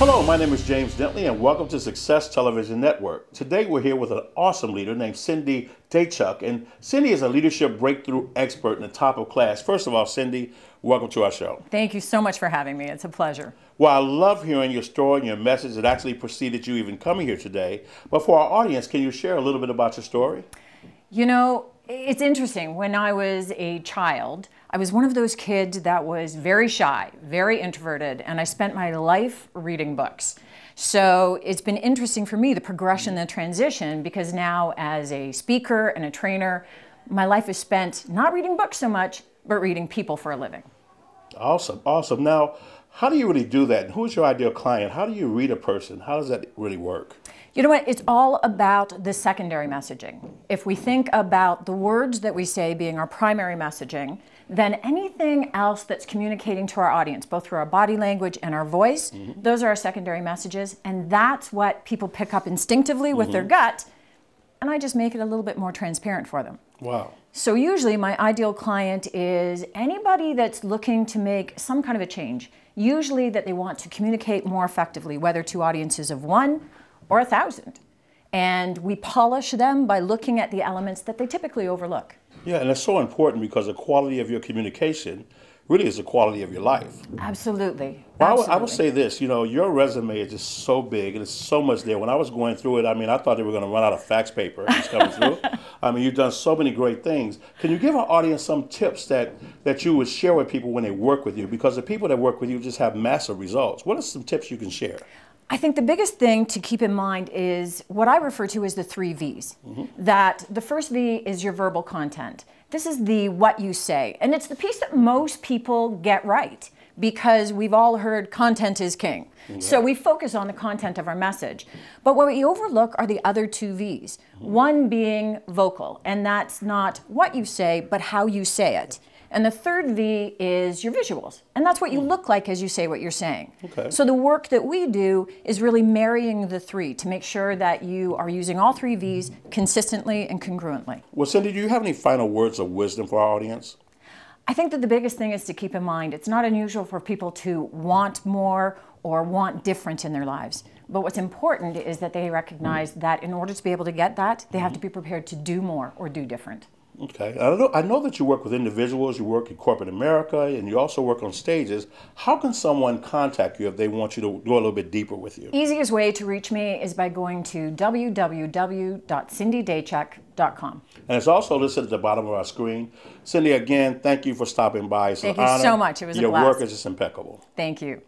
Hello, my name is James Dentley and welcome to Success Television Network. Today we're here with an awesome leader named Cindy Dachuk, and Cindy is a leadership breakthrough expert in the top of class. First of all, Cindy, welcome to our show. Thank you so much for having me. It's a pleasure. Well, I love hearing your story and your message that actually preceded you even coming here today. But for our audience, can you share a little bit about your story? You know, it's interesting. When I was a child, I was one of those kids that was very shy, very introverted, and I spent my life reading books. So it's been interesting for me, the progression, the transition, because now as a speaker and a trainer, my life is spent not reading books so much, but reading people for a living. Awesome, awesome. Now, how do you really do that? Who's your ideal client? How do you read a person? How does that really work? You know what? It's all about the secondary messaging. If we think about the words that we say being our primary messaging, then anything else that's communicating to our audience, both through our body language and our voice, those are our secondary messages, and that's what people pick up instinctively with their gut, and I just make it a little bit more transparent for them. Wow. So usually my ideal client is anybody that's looking to make some kind of a change, usually that they want to communicate more effectively, whether to audiences of 1 or 1,000. And we polish them by looking at the elements that they typically overlook. Yeah, and it's so important because the quality of your communication really is the quality of your life. Absolutely. Well, I would say this, you know, your resume is just so big and it's so much there. When I was going through it, I mean, I thought they were going to run out of fax paper just coming through. I mean, you've done so many great things. Can you give our audience some tips that you would share with people when they work with you? Because the people that work with you just have massive results. What are some tips you can share? I think the biggest thing to keep in mind is what I refer to as the 3 V's. That the first V is your verbal content. This is the what you say. And it's the piece that most people get right because we've all heard content is king. So we focus on the content of our message. But what we overlook are the other 2 V's. One being vocal, and that's not what you say, but how you say it. And the third V is your visuals. And that's what you look like as you say what you're saying. Okay. So the work that we do is really marrying the 3 to make sure that you are using all 3 V's consistently and congruently. Well, Cindy, do you have any final words of wisdom for our audience? I think that the biggest thing is to keep in mind, it's not unusual for people to want more or want different in their lives. But what's important is that they recognize that in order to be able to get that, they have to be prepared to do more or do different. Okay. I know that you work with individuals, you work in corporate America, and you also work on stages. How can someone contact you if they want you to go a little bit deeper with you? Easiest way to reach me is by going to www.cindydachuk.com. And it's also listed at the bottom of our screen. Cindy, again, thank you for stopping by. It's Thank an you honor. so much. It was a blast. Your work is just impeccable. Thank you.